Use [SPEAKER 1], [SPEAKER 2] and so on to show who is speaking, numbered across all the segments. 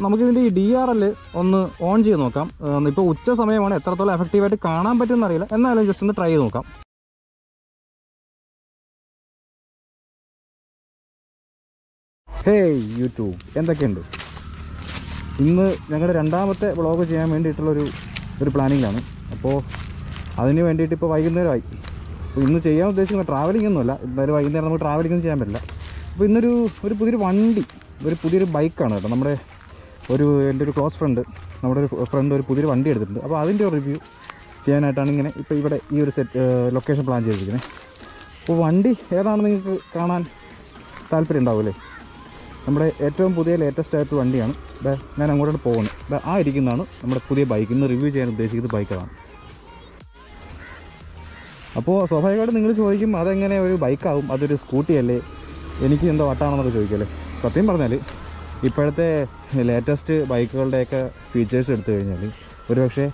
[SPEAKER 1] നമുക്കിതിൻ്റെ ഈ DRL ഒന്ന് ഓൺ ചെയ്ത് നോക്കാം. ഇപ്പോൾ ഉച്ച സമയമാണ്, എത്രത്തോളം എഫക്റ്റീവായിട്ട് കാണാൻ പറ്റുമെന്ന് അറിയില്ല, എന്നാലും ജസ്റ്റ് ഒന്ന് ട്രൈ ചെയ്ത് നോക്കാം. ഹേയ് യൂട്യൂബ്, എന്തൊക്കെയുണ്ട്? ഇന്ന് ഞങ്ങളുടെ രണ്ടാമത്തെ വ്ളോഗ് ചെയ്യാൻ വേണ്ടിയിട്ടുള്ളൊരു പ്ലാനിങ്ങിലാണ്. അപ്പോൾ അതിന് വേണ്ടിയിട്ട് ഇപ്പോൾ വൈകുന്നേരമായി. അപ്പോൾ ഇന്ന് ചെയ്യാൻ ഉദ്ദേശിക്കുന്ന ട്രാവലിംഗ് ഒന്നുമല്ല, എന്തായാലും വൈകുന്നേരം നമുക്ക് ട്രാവലിംഗ് ഒന്നും ചെയ്യാൻ പറ്റില്ല. അപ്പോൾ ഇന്നൊരു പുതിയൊരു വണ്ടി, പുതിയൊരു ബൈക്കാണ് കേട്ടോ. എൻ്റെ ഒരു ക്ലോസ് ഫ്രണ്ട്, നമ്മുടെ ഒരു ഫ്രണ്ട് ഒരു പുതിയൊരു വണ്ടി എടുത്തിട്ടുണ്ട്. അപ്പോൾ അതിൻ്റെ ഒരു റിവ്യൂ ചെയ്യാനായിട്ടാണ് ഇങ്ങനെ ഇപ്പോൾ ഇവിടെ ഈ ഒരു ലൊക്കേഷൻ പ്ലാൻ ചെയ്തിരിക്കുന്നത്. അപ്പോൾ വണ്ടി ഏതാണെന്ന് നിങ്ങൾക്ക് കാണാൻ താല്പര്യം ഉണ്ടാവുമല്ലേ? നമ്മുടെ ഏറ്റവും പുതിയ ലേറ്റസ്റ്റ് ആയിട്ടുള്ള വണ്ടിയാണ്. ഞാൻ അങ്ങോട്ട് പോകുന്നത് ആ ഇരിക്കുന്നതാണ് നമ്മുടെ പുതിയ ബൈക്ക്. ഇന്ന് റിവ്യൂ ചെയ്യാൻ ഉദ്ദേശിക്കുന്നത് ബൈക്കാണ്. അപ്പോൾ സ്വാഭാവികമായിട്ട് നിങ്ങൾ ചോദിക്കും, അതെങ്ങനെ ഒരു ബൈക്കാവും, അതൊരു സ്കൂട്ടിയല്ലേ, എനിക്ക് എന്താ വട്ടാണെന്നൊക്കെ ചോദിക്കുമല്ലേ? സത്യം പറഞ്ഞാൽ ഇപ്പോഴത്തെ ലേറ്റസ്റ്റ് ബൈക്കുകളുടെയൊക്കെ ഫീച്ചേഴ്സ് എടുത്തു കഴിഞ്ഞാൽ ഒരുപക്ഷെ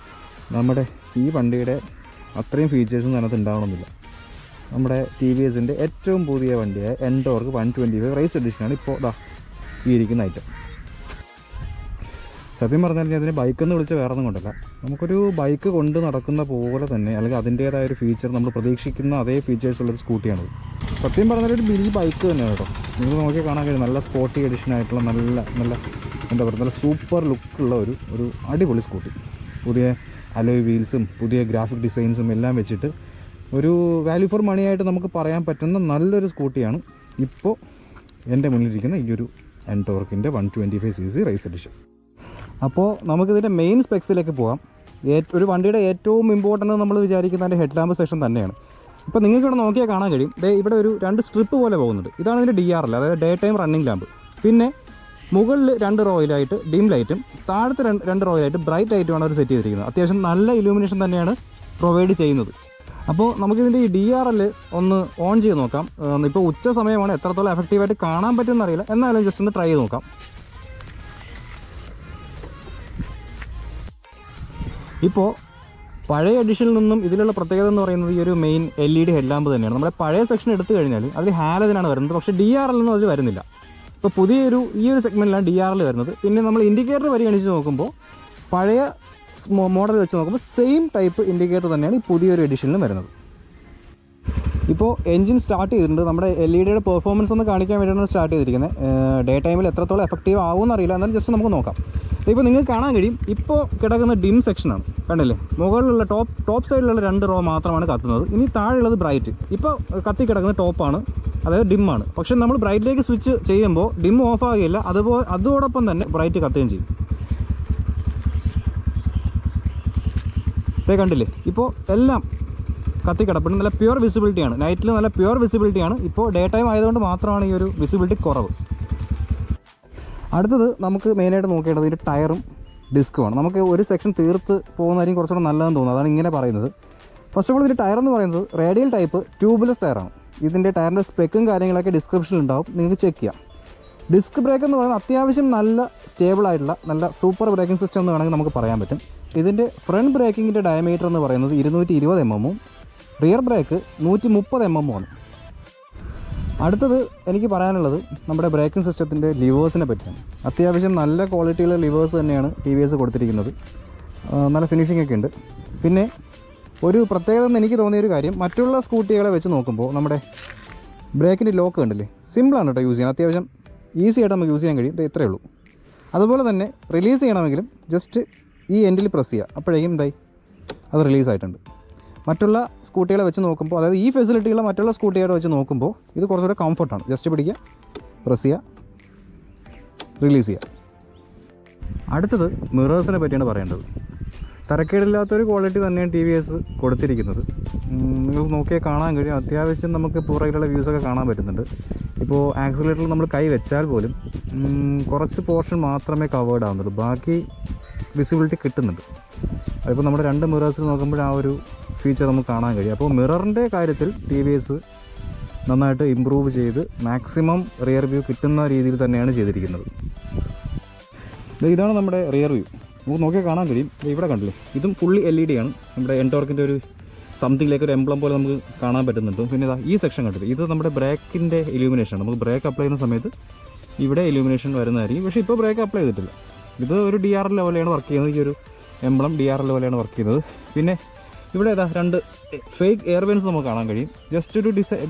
[SPEAKER 1] നമ്മുടെ ഈ വണ്ടിയുടെ അത്രയും ഫീച്ചേഴ്സൊന്നും അതിനകത്ത് ഉണ്ടാവണമെന്നില്ല. നമ്മുടെ TVSൻ്റെ ഏറ്റവും പുതിയ വണ്ടിയായ എൻടോർക്ക് 125 റേസ് എഡിഷനാണ് ഇപ്പോൾ ഈ ഇരിക്കുന്ന ഐറ്റം. സത്യം പറഞ്ഞാൽ അതിനെ ബൈക്കെന്ന് വിളിച്ച വേറെ ഒന്നും കൊണ്ടല്ല, നമുക്കൊരു ബൈക്ക് കൊണ്ട് നടക്കുന്ന പോലെ തന്നെ, അല്ലെങ്കിൽ അതിൻ്റേതായൊരു ഫീച്ചർ നമ്മൾ പ്രതീക്ഷിക്കുന്ന അതേ ഫീച്ചേഴ്സുള്ളൊരു സ്കൂട്ടിയാണത്. സത്യം പറഞ്ഞാൽ ഒരു മിനി ബൈക്ക് തന്നെയാണ് കേട്ടോ. നിങ്ങൾ നോക്കി കാണാൻ കഴിയും, നല്ല സ്പോർട്ടി എഡിഷനായിട്ടുള്ള നല്ല എന്താ പറയുക, നല്ല സൂപ്പർ ലുക്കുള്ള ഒരു അടിപൊളി സ്കൂട്ടി. പുതിയ അലോയ് വീൽസും പുതിയ ഗ്രാഫിക് ഡിസൈൻസും എല്ലാം വെച്ചിട്ട് ഒരു വാല്യൂ ഫോർ മണി ആയിട്ട് നമുക്ക് പറയാൻ പറ്റുന്ന നല്ലൊരു സ്കൂട്ടിയാണ് ഇപ്പോൾ എൻ്റെ മുന്നിലിരിക്കുന്ന ഈ ഒരു എൻടോർക്കിൻ്റെ 125cc റേസ് എഡിഷൻ. അപ്പോൾ നമുക്കിതിൻ്റെ മെയിൻ സ്പെക്സിലേക്ക് പോകാം. ഒരു വണ്ടിയുടെ ഏറ്റവും ഇമ്പോർട്ടൻ്റ് നമ്മൾ വിചാരിക്കുന്ന അതിൻ്റെ ഹെഡ് ലാമ്പ് സെക്ഷൻ തന്നെയാണ്. ഇപ്പോൾ നിങ്ങൾക്ക് ഇവിടെ നോക്കിയാൽ കാണാൻ കഴിയും, ഇവിടെ ഒരു 2 സ്ട്രിപ്പ് പോലെ പോകുന്നുണ്ട്. ഇതാണ് ഇതിൻ്റെ DRL, അതായത് ഡേ ടൈം റണ്ണിങ് ലാമ്പ്. പിന്നെ മുകളിൽ 2 റോയിലായിട്ട് ഡിം ലൈറ്റും താഴത്തെ 2 റോയിലായിട്ട് ബ്രൈറ്റ് ലൈറ്റുമാണ് അവർ സെറ്റ് ചെയ്തിരിക്കുന്നത്. അത്യാവശ്യം നല്ല ഇലൂമിനേഷൻ തന്നെയാണ് പ്രൊവൈഡ് ചെയ്യുന്നത്. അപ്പോൾ നമുക്കിതിൻ്റെ ഈ DRL ഒന്ന് ഓൺ ചെയ്ത് നോക്കാം. ഇപ്പോൾ ഉച്ച സമയമാണ്, എത്രത്തോളം എഫക്റ്റീവായിട്ട് കാണാൻ പറ്റുമെന്ന് അറിയില്ല, എന്നാലും ജസ്റ്റ് ഒന്ന് ട്രൈ ചെയ്ത് നോക്കാം. ഇപ്പോൾ പഴയ എഡിഷനിൽ നിന്നും ഇതിലുള്ള പ്രത്യേകത എന്ന് പറയുന്നത് ഈ ഒരു മെയിൻ LED ഹെഡ്ലാമ്പ് തന്നെയാണ്. നമ്മുടെ പഴയ സെക്ഷൻ എടുത്തു കഴിഞ്ഞാൽ അതിൽ ഹാലജനാണ് വരുന്നത്, പക്ഷേ DRL ഒന്നും അതിൽ വരുന്നില്ല. ഇപ്പോൾ ഈ ഒരു സെഗ്മെൻറ്റിലാണ് DRL വരുന്നത്. പിന്നെ നമ്മൾ ഇൻഡിക്കേറ്റർ പരിഗണിച്ച് നോക്കുമ്പോൾ പഴയ മോഡൽ വെച്ച് നോക്കുമ്പോൾ സെയിം ടൈപ്പ് ഇൻഡിക്കേറ്റർ തന്നെയാണ് ഈ പുതിയൊരു എഡിഷനിലും വരുന്നത്. ഇപ്പോൾ എൻജിൻ സ്റ്റാർട്ട് ചെയ്തിട്ടുണ്ട്. നമ്മുടെ LED പെർഫോമൻസ് ഒന്ന് കാണിക്കാൻ വേണ്ടിയിട്ടാണ് സ്റ്റാർട്ട് ചെയ്തിരിക്കുന്നത്. ഡേ ടൈമിൽ എത്രത്തോളം എഫക്റ്റീവ് ആവുമെന്ന് അറിയില്ല, എന്നാലും ജസ്റ്റ് നമുക്ക് നോക്കാം. ഇപ്പോൾ നിങ്ങൾക്ക് കാണാൻ കഴിയും, ഇപ്പോൾ കിടക്കുന്ന ഡിം സെക്ഷനാണ്, കണ്ടില്ലേ? മുകളിലുള്ള ടോപ്പ് സൈഡിലുള്ള 2 റോ മാത്രമാണ് കത്തുന്നത്. ഇനി താഴെയുള്ളത് ബ്രൈറ്റ്. ഇപ്പോൾ കത്തി കിടക്കുന്ന ടോപ്പാണ്, അതായത് ഡിമ്മാണ്. പക്ഷെ നമ്മൾ ബ്രൈറ്റിലേക്ക് സ്വിച്ച് ചെയ്യുമ്പോൾ ഡിം ഓഫ് ആകുകയില്ല, അതോടൊപ്പം തന്നെ ബ്രൈറ്റ് കത്തുകയും ചെയ്യും. കണ്ടില്ലേ? ഇപ്പോൾ എല്ലാം കത്തി കിടപ്പുണ്ട്. നല്ല പ്യുവർ വിസിബിലിറ്റിയാണ്, നൈറ്റിൽ നല്ല പ്യുവർ വിസിബിലിറ്റിയാണ്. ഇപ്പോൾ ഡേ ടൈം ആയതുകൊണ്ട് മാത്രമാണ് ഈ ഒരു വിസിബിലിറ്റി കുറവ്. അടുത്തത് നമുക്ക് മെയിനായിട്ട് നോക്കേണ്ടത് ഇതിൻ്റെ ടയറും ഡിസ്കുമാണ്. നമുക്ക് ഒരു സെക്ഷൻ തീർത്ത് പോകുന്നതായിരിക്കും കുറച്ചുകൂടെ നല്ലതെന്ന് തോന്നുന്നത്, അതാണ് ഇങ്ങനെ പറയുന്നത്. ഫസ്റ്റ് ഓഫ് ഓൾ ഇതിൻ്റെ ടയർ എന്ന് പറയുന്നത് റേഡിയൽ ടൈപ്പ് ട്യൂബ്ലെസ് ടയറാണ്. ഇതിൻ്റെ ടയറിൻ്റെ സ്പെക്കും കാര്യങ്ങളൊക്കെ ഡിസ്ക്രിപ്ഷനിൽ ഉണ്ടാവും, നിങ്ങൾക്ക് ചെക്ക് ചെയ്യാം. ഡിസ്ക് ബ്രേക്ക് എന്ന് പറയുന്നത് അത്യാവശ്യം നല്ല സ്റ്റേബിളായിട്ടുള്ള നല്ല സൂപ്പർ ബ്രേക്കിംഗ് സിസ്റ്റം എന്ന് വേണമെങ്കിൽ നമുക്ക് പറയാൻ പറ്റും. ഇതിൻ്റെ ഫ്രണ്ട് ബ്രേക്കിങ്ങിൻ്റെ ഡയമീറ്റർ എന്ന് പറയുന്നത് 220 mm, റിയർ ബ്രേക്ക് 130 mm ആണ്. അടുത്തത് എനിക്ക് പറയാനുള്ളത് നമ്മുടെ ബ്രേക്കിംഗ് സിസ്റ്റത്തിൻ്റെ ലിവേഴ്സിനെ പറ്റിയാണ്. അത്യാവശ്യം നല്ല ക്വാളിറ്റിയുള്ള ലിവേഴ്സ് തന്നെയാണ് TVS കൊടുത്തിരിക്കുന്നത്, നല്ല ഫിനിഷിംഗ് ഒക്കെ ഉണ്ട്. പിന്നെ ഒരു പ്രത്യേകത എന്ന് എനിക്ക് തോന്നിയൊരു കാര്യം, മറ്റുള്ള സ്കൂട്ടികളെ വെച്ച് നോക്കുമ്പോൾ നമ്മുടെ ബ്രേക്കിൻ്റെ ലോക്ക് കണ്ടില്ലേ, സിമ്പിളാണ് കേട്ടോ യൂസ് ചെയ്യാൻ. അത്യാവശ്യം ഈസി ആയിട്ട് നമുക്ക് യൂസ് ചെയ്യാൻ കഴിയും, ഇത്രയേ ഉള്ളൂ. അതുപോലെ തന്നെ റിലീസ് ചെയ്യണമെങ്കിലും ജസ്റ്റ് ഈ എൻഡിൽ പ്രസ് ചെയ്യുക, അപ്പോഴേക്കും അത് റിലീസായിട്ടുണ്ട്. മറ്റുള്ള സ്കൂട്ടികളെ വെച്ച് നോക്കുമ്പോൾ, അതായത് ഈ ഫെസിലിറ്റിയുള്ള മറ്റുള്ള സ്കൂട്ടികളെ വെച്ച് നോക്കുമ്പോൾ ഇത് കുറച്ചുകൂടെ കംഫർട്ടാണ്. ജസ്റ്റ് പിടിക്കുക, പ്രസ് ചെയ്യുക, റിലീസ് ചെയ്യുക. അടുത്തത് മിറേഴ്സിനെ പറ്റിയാണ് പറയേണ്ടത്. തരക്കേടില്ലാത്തൊരു ക്വാളിറ്റി തന്നെയാണ് TVS കൊടുത്തിരിക്കുന്നത്. നിങ്ങൾക്ക് നോക്കിയാൽ കാണാൻ കഴിയും, അത്യാവശ്യം നമുക്ക് പുറകിലുള്ള വ്യൂസൊക്കെ കാണാൻ പറ്റുന്നുണ്ട്. ഇപ്പോൾ ആക്സിലേറ്ററിൽ നമ്മൾ കൈ വെച്ചാൽ പോലും കുറച്ച് പോർഷൻ മാത്രമേ കവേർഡ് ആവുന്നുള്ളൂ, ബാക്കി വിസിബിലിറ്റി കിട്ടുന്നുണ്ട്. അതിപ്പോൾ നമ്മുടെ 2 മിറേഴ്സിൽ നോക്കുമ്പോൾ ആ ഒരു ഫീച്ചർ നമുക്ക് കാണാൻ കഴിയും. അപ്പോൾ മിററിൻ്റെ കാര്യത്തിൽ TVS നന്നായിട്ട് ഇമ്പ്രൂവ് ചെയ്ത് മാക്സിമം റിയർ വ്യൂ കിട്ടുന്ന രീതിയിൽ തന്നെയാണ് ചെയ്തിരിക്കുന്നത്. ഇതാണ് നമ്മുടെ റിയർ വ്യൂ, നമുക്ക് നോക്കിയാൽ കാണാൻ കഴിയും. ഇവിടെ കണ്ടില്ലേ, ഇതും ഫുള്ളി LED ആണ്. നമ്മുടെ എൻടോർക്കിൻ്റെ ഒരു സംതിങ്ങിലേക്ക് ഒരു എംബ്ലം പോലെ നമുക്ക് കാണാൻ പറ്റുന്നുണ്ട്. പിന്നെ ഈ സെക്ഷൻ കണ്ടില്ലേ, ഇത് നമ്മുടെ ബ്രേക്കിൻ്റെ ഇലൂമിനേഷനാണ്. നമുക്ക് ബ്രേക്ക് അപ്ലൈ ചെയ്യുന്ന സമയത്ത് ഇവിടെ ഇലൂമിനേഷൻ വരുന്നതായിരിക്കും, പക്ഷേ ഇപ്പോൾ ബ്രേക്ക് അപ്ലൈ ചെയ്തിട്ടില്ല. ഇത് ഒരു DRL പോലെയാണ് വർക്ക് ചെയ്യുന്നത്. ഈ ഒരു എംബ്ലം DRL പോലെയാണ് വർക്ക് ചെയ്യുന്നത്. പിന്നെ ഇവിടെ ഏതാ 2 ഫേക്ക് എയർ വെൻസ് നമുക്ക് കാണാൻ കഴിയും. ജസ്റ്റ് ഒരു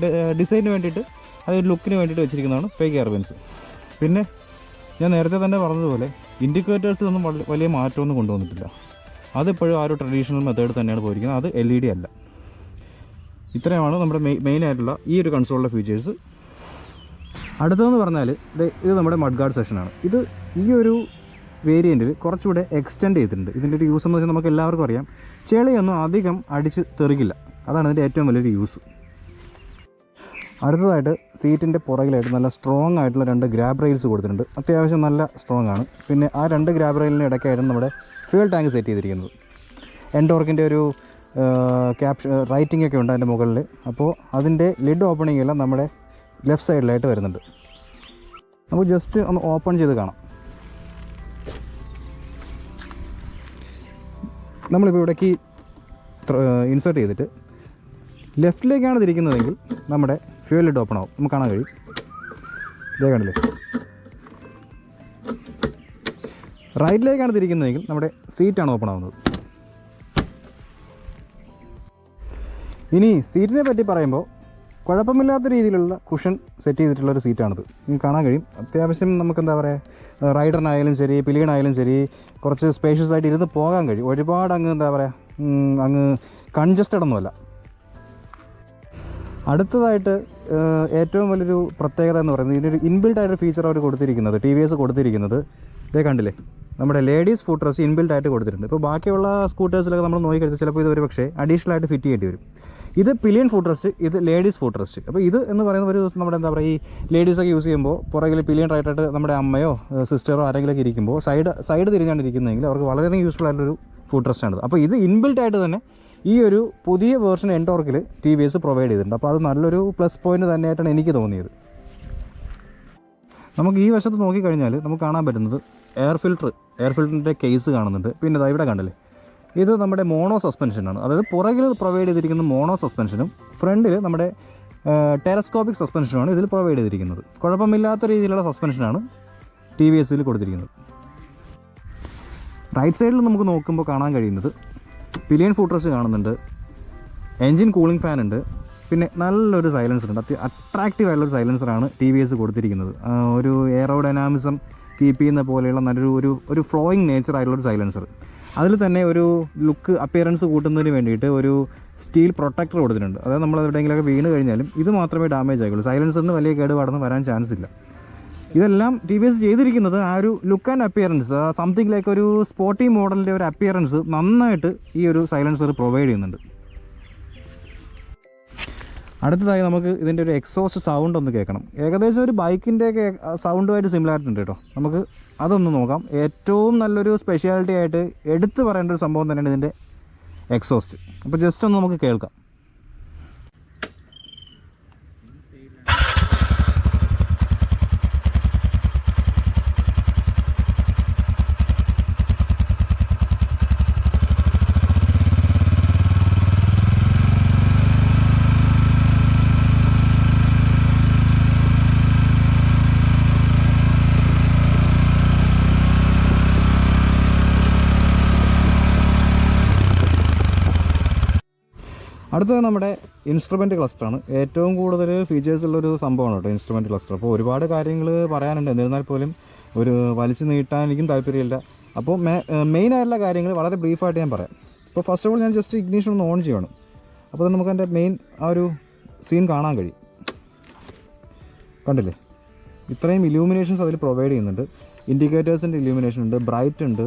[SPEAKER 1] ഡിസൈന് വേണ്ടിയിട്ട്, അതൊരു ലുക്കിന് വേണ്ടിയിട്ട് വെച്ചിരിക്കുന്നതാണ് ഫേക്ക് എയർ വെൻസ്. പിന്നെ ഞാൻ നേരത്തെ തന്നെ പറഞ്ഞതുപോലെ ഇൻഡിക്കേറ്റേഴ്സിലൊന്നും വലിയ മാറ്റമൊന്നും കൊണ്ടുവന്നിട്ടില്ല. അതിപ്പോഴും ആ ഒരു ട്രഡീഷണൽ മെത്തേഡ് തന്നെയാണ് പോയിരിക്കുന്നത്. അത് LED അല്ല. ഇത്രയുമാണ് നമ്മുടെ മെയിൻ ആയിട്ടുള്ള ഈ ഒരു കൺസോളിൻ്റെ ഫീച്ചേഴ്സ്. അടുത്തതെന്ന് പറഞ്ഞാൽ ഇത് നമ്മുടെ മഡ് ഗാർഡ് സെക്ഷനാണ്. ഇത് ഈ ഒരു വേരിയൻറ്റിൽ കുറച്ചുകൂടെ എക്സ്റ്റെൻഡ് ചെയ്തിട്ടുണ്ട്. ഇതിൻ്റെ ഒരു യൂസ് എന്ന് വെച്ചാൽ നമുക്ക് എല്ലാവർക്കും അറിയാം, ചെളിയൊന്നും അധികം അടിച്ച് തെറിക്കില്ല. അതാണ് ഇതിൻ്റെ ഏറ്റവും വലിയൊരു യൂസ്. അടുത്തതായിട്ട് സീറ്റിൻ്റെ പുറകിലായിട്ട് നല്ല സ്ട്രോങ് ആയിട്ടുള്ള 2 ഗ്രാബ് റെയിൽസ് കൊടുത്തിട്ടുണ്ട്. അത്യാവശ്യം നല്ല സ്ട്രോങ് ആണ്. പിന്നെ ആ 2 ഗ്രാബ് റെയിലിന് ഇടയ്ക്കായിരുന്നു നമ്മുടെ ഫ്യൂൽ ടാങ്ക് സെറ്റ് ചെയ്തിരിക്കുന്നത്. എൻഡോർക്കിൻ്റെ ഒരു റൈറ്റിംഗ് ഒക്കെ ഉണ്ട് അതിൻ്റെ മുകളിൽ. അപ്പോൾ അതിൻ്റെ ലിഡ് ഓപ്പണിംഗ് എല്ലാം നമ്മുടെ ലെഫ്റ്റ് സൈഡിലായിട്ട് വരുന്നുണ്ട്. നമുക്ക് ജസ്റ്റ് ഒന്ന് ഓപ്പൺ ചെയ്ത് കാണാം. നമ്മളിപ്പോൾ ഇവിടേക്ക് ഇൻസേർട്ട് ചെയ്തിട്ട് ലെഫ്റ്റിലേക്കാണ് തിരിക്കുന്നതെങ്കിൽ നമ്മുടെ ഫ്യൂൽ ലിഡ് ഓപ്പൺ ആവും. നമുക്ക് കാണാൻ കഴിയും. ഇതേ കണ്ടില്ലേ. റൈറ്റിലേക്കാണ് തിരിക്കുന്നതെങ്കിൽ നമ്മുടെ സീറ്റാണ് ഓപ്പൺ ആവുന്നത്. ഇനി സീറ്റിനെ പറ്റി പറയുമ്പോൾ കുഴപ്പമില്ലാത്ത രീതിയിലുള്ള കുഷൻ സെറ്റ് ചെയ്തിട്ടുള്ളൊരു സീറ്റാണിത്. നിങ്ങൾക്ക് കാണാൻ കഴിയും. അത്യാവശ്യം നമുക്ക് എന്താ പറയുക, റൈഡറിനായാലും ശരി പിലിയനായാലും ശരി കുറച്ച് സ്പേഷ്യസ് ആയിട്ട് ഇരുന്ന് പോകാൻ കഴിയും. ഒരുപാട് എന്താ പറയുക, അങ്ങ് കൺജസ്റ്റഡ് ഒന്നുമല്ല. അടുത്തതായിട്ട് ഏറ്റവും വലിയൊരു പ്രത്യേകത എന്ന് പറയുന്നത് ഇതിനൊരു ഇൻബിൽട്ട് ആയിട്ട് ഫീച്ചർ അവർ കൊടുത്തിരിക്കുന്നത്, TVS കൊടുത്തിരിക്കുന്നത് ഇതേ കണ്ടില്ലേ, നമ്മുടെ ലേഡീസ് ഫുഡ് റെസ്റ്റ് ഇൻബിൽട്ട് ആയിട്ട് കൊടുത്തിട്ടുണ്ട്. ഇപ്പോൾ ബാക്കിയുള്ള സ്കൂട്ടേഴ്സിലൊക്കെ നമ്മൾ നോക്കിക്കഴിഞ്ഞാൽ ചിലപ്പോൾ ഇത് ഒരു പക്ഷേ അഡീഷണൽ ആയിട്ട് ഫിറ്റ് ചെയ്യേണ്ടി വരും. ഇത് പിലിയൻ ഫുഡ് റെസ്റ്റ്, ഇത് ലേഡീസ് ഫുഡ് റെസ്റ്റ്. അപ്പോൾ ഇത് എന്ന് പറയുന്ന ഒരു നമ്മുടെ എന്താ പറയുക, ഈ ലേഡീസൊക്കെ യൂസ് ചെയ്യുമ്പോൾ പുറകിൽ പിലിയൻ റൈറ്റായിട്ട് നമ്മുടെ അമ്മയോ സിസ്റ്ററോ ആരെങ്കിലുമൊക്കെ ഇരിക്കുമ്പോൾ സൈഡ് തിരിഞ്ഞാണ് ഇരിക്കുന്നതെങ്കിൽ അവർക്ക് വളരെയധികം യൂസ്ഫുൾ ആയിട്ടൊരു ഫുഡ് റെസ്റ്റാണിത്. അപ്പോൾ ഇത് ഇൻബിൽട്ട് ആയിട്ട് തന്നെ ഈ ഒരു പുതിയ വേർഷൻ എൻടോർക്കിൽ TVS പ്രൊവൈഡ് ചെയ്തിട്ടുണ്ട്. അപ്പോൾ അത് നല്ലൊരു പ്ലസ് പോയിന്റ് തന്നെയായിട്ടാണ് എനിക്ക് തോന്നിയത്. നമുക്ക് ഈ വശത്ത് നോക്കിക്കഴിഞ്ഞാൽ നമുക്ക് കാണാൻ പറ്റുന്നത് എയർ ഫിൽറ്ററിൻ്റെ കേസ് കാണുന്നുണ്ട്. പിന്നെ ഇവിടെ കണ്ടില്ലേ, ഇത് നമ്മുടെ മോണോ സസ്പെൻഷനാണ്. അതായത് പുറകിൽ പ്രൊവൈഡ് ചെയ്തിരിക്കുന്ന മോണോ സസ്പെൻഷനും ഫ്രണ്ടിൽ നമ്മുടെ ടെലസ്കോപ്പിക് സസ്പെൻഷനുമാണ് ഇതിൽ പ്രൊവൈഡ് ചെയ്തിരിക്കുന്നത്. കുഴപ്പമില്ലാത്ത രീതിയിലുള്ള സസ്പെൻഷനാണ് TVSയിൽ കൊടുത്തിരിക്കുന്നത്. റൈറ്റ് സൈഡിൽ നമുക്ക് നോക്കുമ്പോൾ കാണാൻ കഴിയുന്നത് പിലിയൻ ഫുഡ് റെസ്റ്റ് കാണുന്നുണ്ട്, എൻജിൻ കൂളിംഗ് ഫാൻ ഉണ്ട്, പിന്നെ നല്ലൊരു സൈലൻസർ ഉണ്ട്. അട്രാക്റ്റീവ് ആയിട്ടുള്ളൊരു സൈലൻസറാണ് TVS കൊടുത്തിരിക്കുന്നത്. ഒരു എയറോഡൈനാമിസം കീപ്പ് ചെയ്യുന്ന പോലെയുള്ള നല്ലൊരു ഫ്ലോയിങ് നേച്ചർ ആയിട്ടുള്ളൊരു സൈലൻസർ. അതിൽ തന്നെ ഒരു ലുക്ക് അപ്പിയറൻസ് കൂട്ടുന്നതിന് വേണ്ടിയിട്ട് ഒരു സ്റ്റീൽ പ്രൊട്ടക്ടർ കൊടുത്തിട്ടുണ്ട്. അതായത് നമ്മൾ എവിടെയെങ്കിലുമൊക്കെ വീണ് കഴിഞ്ഞാലും ഇത് മാത്രമേ ഡാമേജ് ആകുള്ളൂ. സൈലൻസറിന് വലിയ കേടുപാടൊന്നും വരാൻ ചാൻസ് ഇല്ല. ഇതെല്ലാം TVS ചെയ്തിരിക്കുന്നത് ആ ഒരു look and appearance, something like ഒരു സ്പോർട്ടി മോഡലിൻ്റെ ഒരു അപ്പിയറൻസ് നന്നായിട്ട് ഈ ഒരു സൈലൻസർ പ്രൊവൈഡ് ചെയ്യുന്നുണ്ട്. അടുത്തതായി നമുക്ക് ഇതിൻ്റെ ഒരു എക്സോസ്റ്റ് സൗണ്ട് ഒന്ന് കേൾക്കണം. ഏകദേശം ഒരു ബൈക്കിൻ്റെയൊക്കെ സൗണ്ടുമായിട്ട് സിമിലാരിറ്റി ഉണ്ട് കേട്ടോ. നമുക്ക് അതൊന്ന് നോക്കാം. ഏറ്റവും നല്ലൊരു സ്പെഷ്യാലിറ്റി ആയിട്ട് എടുത്തു പറയേണ്ട ഒരു സംഭവം തന്നെയാണ് ഇതിൻ്റെ എക്സോസ്റ്റ്. അപ്പോൾ ജസ്റ്റ് ഒന്ന് നമുക്ക് കേൾക്കാം. അടുത്തത് നമ്മുടെ ഇൻസ്ട്രുമെൻറ്റ് ക്ലസ്റ്ററാണ്. ഏറ്റവും കൂടുതൽ ഫീച്ചേഴ്സ് ഉള്ളൊരു സംഭവമാണ് കേട്ടോ ഇൻസ്ട്രുമെൻറ്റ് ക്ലസ്റ്റർ. അപ്പോൾ ഒരുപാട് കാര്യങ്ങൾ പറയാനുണ്ട്. എന്നിരുന്നാൽ പോലും ഒരു വലിച്ചു നീട്ടാൻ എനിക്കും താല്പര്യമില്ല. അപ്പോൾ മെയിൻ ആയിട്ടുള്ള കാര്യങ്ങൾ വളരെ ബ്രീഫായിട്ട് ഞാൻ പറയാം. ഇപ്പോൾ ഫസ്റ്റ് ഓഫ് ഓൾ ഞാൻ ജസ്റ്റ് ഇഗ്നിഷൻ ഒന്ന് ഓൺ ചെയ്യണം. അപ്പോൾ തന്നെ നമുക്ക് എൻ്റെ മെയിൻ ആ ഒരു സീൻ കാണാൻ കഴിയും. കണ്ടില്ലേ, ഇത്രയും ഇലൂമിനേഷൻസ് അതിൽ പ്രൊവൈഡ് ചെയ്യുന്നുണ്ട്. ഇൻഡിക്കേറ്റേഴ്സിൻ്റെ ഇലൂമിനേഷൻ ഉണ്ട്, ബ്രൈറ്റ് ഉണ്ട്,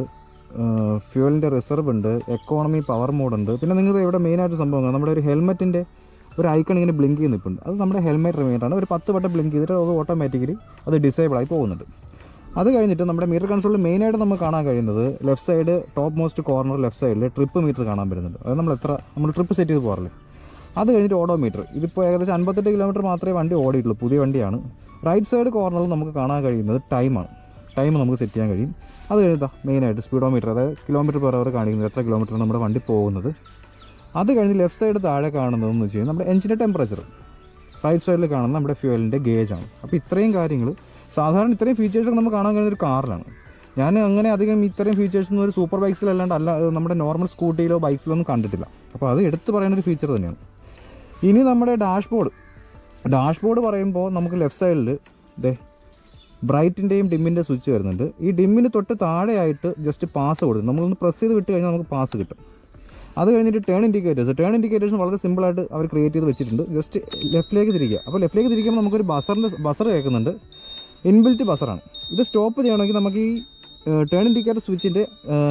[SPEAKER 1] ഫ്യൂവലിൻ്റെ റിസർവ് ഉണ്ട്, എക്കോണമി പവർ മോഡ് ഉണ്ട്. പിന്നെ നിങ്ങൾക്ക് ഇവിടെ മെയിനായിട്ട് സംഭവം നമ്മുടെ ഒരു ഹെൽമെറ്റിൻ്റെ ഒരു ഐക്കൺ ഇങ്ങനെ ബ്ലിങ്ക് ചെയ്ത് നിൽപ്പുണ്ട്. അത് നമ്മുടെ ഹെൽമെറ്റ് റിമൈൻഡറാണ്. ഒരു 10 വട്ടം ബ്ലിങ്ക് ചെയ്തിട്ട് അത് ഓട്ടോമാറ്റിക്കലി അത് ഡിസേബിൾ ആയി പോകുന്നുണ്ട്. അത് കഴിഞ്ഞിട്ട് നമ്മുടെ മീറ്റർ കൺസോളിൽ മെയിനായിട്ട് നമുക്ക് കാണാൻ കഴിയുന്നത് left side top most corner left സൈഡിൽ ട്രിപ്പ് മീറ്റർ കാണാൻ പറ്റുന്നുണ്ട്. അത് നമ്മൾ ട്രിപ്പ് സെറ്റ് ചെയ്ത് പോകാറില്ലേ. അത് കഴിഞ്ഞിട്ട് ഓഡോമീറ്റർ. ഇതിപ്പോൾ ഏകദേശം 58 കിലോമീറ്റർ മാത്രമേ വണ്ടി ഓടിയിട്ടുള്ളൂ, പുതിയ വണ്ടിയാണ്. റൈറ്റ് സൈഡ് കോർണറിൽ നമുക്ക് കാണാൻ കഴിയുന്നത് ടൈമാണ്. ടൈം നമുക്ക് സെറ്റ് ചെയ്യാൻ കഴിയും. അത് കഴിഞ്ഞിട്ട് മെയിനായിട്ട് സ്പീഡോമീറ്റർ, അതായത് കിലോമീറ്റർ പെർ അവർ കാണിക്കുന്നത്, എത്ര കിലോമീറ്റർ നമ്മുടെ വണ്ടി പോകുന്നത്. അത് കഴിഞ്ഞ് ലെഫ്റ്റ് സൈഡ് താഴെ കാണുന്നതെന്ന് വെച്ച് കഴിഞ്ഞാൽ നമ്മുടെ എഞ്ചിൻ്റെ ടെമ്പറേച്ചർ. റൈറ്റ് സൈഡിൽ കാണുന്ന നമ്മുടെ ഫ്യൂവലിൻ്റെ ഗേജാണ്. അപ്പോൾ ഇത്രയും കാര്യങ്ങൾ സാധാരണ ഇത്രയും ഫീച്ചേഴ്സൊക്കെ നമുക്ക് കാണാൻ കഴിയുന്ന ഒരു കാറിലാണ്. ഞാൻ അങ്ങനെ അധികം ഇത്രയും ഫീച്ചേഴ്സൊന്നും ഒരു സൂപ്പർ ബൈക്സിലല്ലാണ്ട് നമ്മുടെ നോർമൽ സ്കൂട്ടിയിലോ ബൈക്സിലോ ഒന്നും കണ്ടിട്ടില്ല. അപ്പോൾ അത് എടുത്ത് പറയുന്ന ഒരു ഫീച്ചർ തന്നെയാണ്. ഇനി നമ്മുടെ ഡാഷ്ബോർഡ് പറയുമ്പോൾ നമുക്ക് ലെഫ്റ്റ് സൈഡിൽ ബ്രൈറ്റിൻ്റെയും ഡിമ്മിൻ്റെ സ്വിച്ച് വരുന്നുണ്ട്. ഈ ഡിമ്മിന് തൊട്ട് താഴെയായിട്ട് ജസ്റ്റ് പാസ് കൊടുക്കും. നമ്മളൊന്ന് പ്രസ് ചെയ്ത് വിട്ട് കഴിഞ്ഞാൽ നമുക്ക് പാസ് കിട്ടും. അത് കഴിഞ്ഞിട്ട് ടേൺ ഇൻഡിക്കേറ്റേഴ്സ് വളരെ സിമ്പിളായിട്ട് അവർ ക്രിയേറ്റ് ചെയ്ത് വെച്ചിട്ടുണ്ട്. ജസ്റ്റ് ലെഫ്റ്റിലേക്ക് തിരിക്കുക. അപ്പോൾ ലെഫ്റ്റിലേക്ക് തിരിക്കുമ്പോൾ നമുക്കൊരു ബസർ കേൾക്കുന്നുണ്ട്. ഇൻബിൽറ്റ് ബസറാണ്. ഇത് സ്റ്റോപ്പ് ചെയ്യണമെങ്കിൽ നമുക്ക് ഈ ടേൺ ഇൻഡിക്കേറ്റർ സ്വിച്ചിൻ്റെ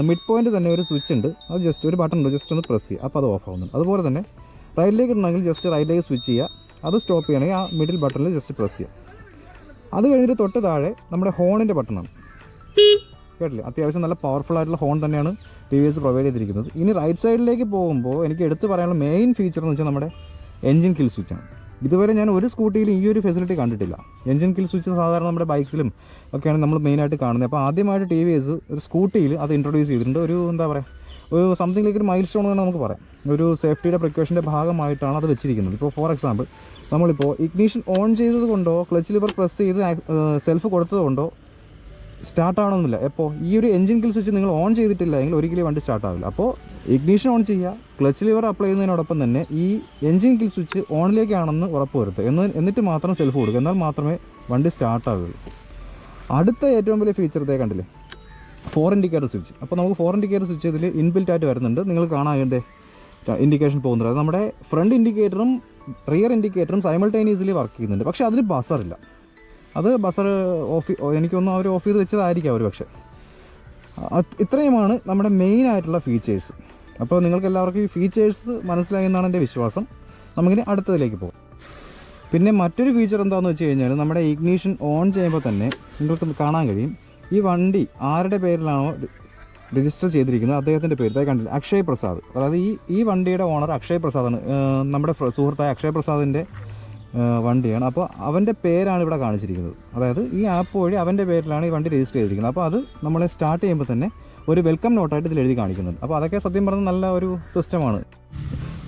[SPEAKER 1] മിഡ് പോയിൻ്റ് തന്നെ ഒരു സ്വിച്ച് ഉണ്ട്. അത് ജസ്റ്റ് ഒരു ബട്ടൺ ഉണ്ട്, ജസ്റ്റ് ഒന്ന് പ്രസ് ചെയ്യുക, അപ്പോൾ അത് ഓഫ് ആവുന്നുണ്ട്. അതുപോലെ തന്നെ റൈറ്റിലേക്ക് ഇടണമെങ്കിൽ ജസ്റ്റ് റൈറ്റിലേക്ക് സ്വിച്ച് ചെയ്യുക. അത് സ്റ്റോപ്പ് ചെയ്യണമെങ്കിൽ ആ മിഡിൽ ബട്ടണിൽ ജസ്റ്റ് പ്രസ് ചെയ്യുക. അത് കഴിഞ്ഞിട്ട് തൊട്ട് താഴെ നമ്മുടെ ഹോണിൻ്റെ ബട്ടണാണ്. കേട്ടില്ലേ? അത്യാവശ്യം നല്ല പവർഫുൾ ആയിട്ടുള്ള ഹോൺ തന്നെയാണ് TVS പ്രൊവൈഡ് ചെയ്തിരിക്കുന്നത്. ഇനി റൈറ്റ് സൈഡിലേക്ക് പോകുമ്പോൾ എനിക്ക് എടുത്ത് പറയാനുള്ള മെയിൻ ഫീച്ചർ എന്ന് വെച്ചാൽ നമ്മുടെ എൻജിൻ കിൽ സ്വിച്ചാണ്. ഇതുവരെ ഞാൻ ഒരു സ്കൂട്ടിയിലും ഈ ഒരു ഫെസിലിറ്റി കണ്ടിട്ടില്ല. എൻജിൻ കിൽ സ്വിച്ച് സാധാരണ നമ്മുടെ ബൈക്സിലും ഒക്കെയാണ് നമ്മൾ മെയിനായിട്ട് കാണുന്നത്. അപ്പോൾ ആദ്യമായിട്ട് TVS ഒരു സ്കൂട്ടിയിൽ അത് ഇൻട്രൊഡ്യൂസ് ചെയ്തിട്ടുണ്ട്. ഒരു എന്താ പറയുക, ഒരു സംതിങ് ലൈക്ക് ഒരു മൈൽ സ്റ്റോൺ എന്ന് നമുക്ക് പറയാം. ഒരു സേഫ്റ്റിയുടെ പ്രിക്കോഷൻ്റെ ഭാഗമായിട്ടാണ് അത് വെച്ചിരിക്കുന്നത്. ഇപ്പോൾ ഫോർ എക്സാമ്പിൾ നമ്മളിപ്പോൾ ഇഗ്നീഷൻ ഓൺ ചെയ്തത് കൊണ്ടോ ക്ലച്ച് ലിവർ പ്രസ് ചെയ്ത് സെൽഫ് കൊടുത്തത് കൊണ്ടോ സ്റ്റാർട്ട് ആവണമെന്നില്ല. എപ്പോൾ ഈ ഒരു എൻജിൻ കിൽ സ്വിച്ച് നിങ്ങൾ ഓൺ ചെയ്തിട്ടില്ല എങ്കിൽ ഒരിക്കലും വണ്ടി സ്റ്റാർട്ട് ആവില്ല. അപ്പോൾ ഇഗ്നീഷൻ ഓൺ ചെയ്യുക, ക്ലച്ച് ലിവർ അപ്ലൈ ചെയ്യുന്നതിനോടൊപ്പം തന്നെ ഈ എൻജിൻ കിൽ സ്വിച്ച് ഓണിലേക്കാണെന്ന് ഉറപ്പ് വരുത്തുക. എന്നിട്ട് മാത്രം സെൽഫ് കൊടുക്കുക. എന്നാൽ മാത്രമേ വണ്ടി സ്റ്റാർട്ട് ആവുകയുള്ളൂ. അടുത്ത ഏറ്റവും വലിയ ഫീച്ചർ ഇതേ കണ്ടില്ലേ, 4 ഇൻഡിക്കേറ്റർ സ്വിച്ച്. അപ്പോൾ നമുക്ക് 4 ഇൻഡിക്കേറ്റർ സ്വിച്ച് ഇതിൽ ഇൻബിൽറ്റ് ആയിട്ട് വരുന്നുണ്ട്. നിങ്ങൾ കാണാൻ അതിൻ്റെ ഇൻഡിക്കേഷൻ പോകുന്നത്. അത് നമ്മുടെ ഫ്രണ്ട് ഇൻഡിക്കേറ്ററും റിയർ ഇൻഡിക്കേറ്ററും സൈമൾട്ടേനിയസ്ലി വർക്ക് ചെയ്യുന്നുണ്ട്. പക്ഷേ അതിൽ ബസറില്ല. അത് ബസർ എനിക്കൊന്നും അവർ ഓഫ് ചെയ്ത് വെച്ചതായിരിക്കും അവർ. പക്ഷേ ഇത്രയുമാണ് നമ്മുടെ മെയിൻ ആയിട്ടുള്ള ഫീച്ചേഴ്സ്. അപ്പോൾ നിങ്ങൾക്ക് എല്ലാവർക്കും ഈ ഫീച്ചേഴ്സ് മനസ്സിലായി എന്നാണ് എൻ്റെ വിശ്വാസം. നമുക്കിനി അടുത്തതിലേക്ക് പോകും. പിന്നെ മറ്റൊരു ഫീച്ചർ എന്താണെന്ന് വെച്ച് കഴിഞ്ഞാൽ നമ്മുടെ ഇഗ്നീഷൻ ഓൺ ചെയ്യുമ്പോൾ തന്നെ നിങ്ങൾക്ക് കാണാൻ കഴിയും ഈ വണ്ടി ആരുടെ പേരിലാണോ രജിസ്റ്റർ ചെയ്തിരിക്കുന്നത് അദ്ദേഹത്തിൻ്റെ പേര് കണ്ടില്ല, അക്ഷയ് പ്രസാദ്. അതായത് ഈ വണ്ടിയുടെ ഓണർ അക്ഷയ് പ്രസാദാണ്. നമ്മുടെ സുഹൃത്തായ അക്ഷയ് പ്രസാദിൻ്റെ വണ്ടിയാണ്. അപ്പോൾ അവൻ്റെ പേരാണ് ഇവിടെ കാണിച്ചിരിക്കുന്നത്. അതായത് ഈ ആപ്പ് വഴി അവൻ്റെ പേരിലാണ് ഈ വണ്ടി രജിസ്റ്റർ ചെയ്തിരിക്കുന്നത്. അപ്പോൾ അത് നമ്മൾ സ്റ്റാർട്ട് ചെയ്യുമ്പോൾ തന്നെ ഒരു വെൽക്കം നോട്ടായിട്ട് ഇതിൽ എഴുതി കാണിക്കുന്നുണ്ട്. അപ്പോൾ അതൊക്കെ സത്യം പറഞ്ഞാൽ നല്ല ഒരു സിസ്റ്റമാണ്.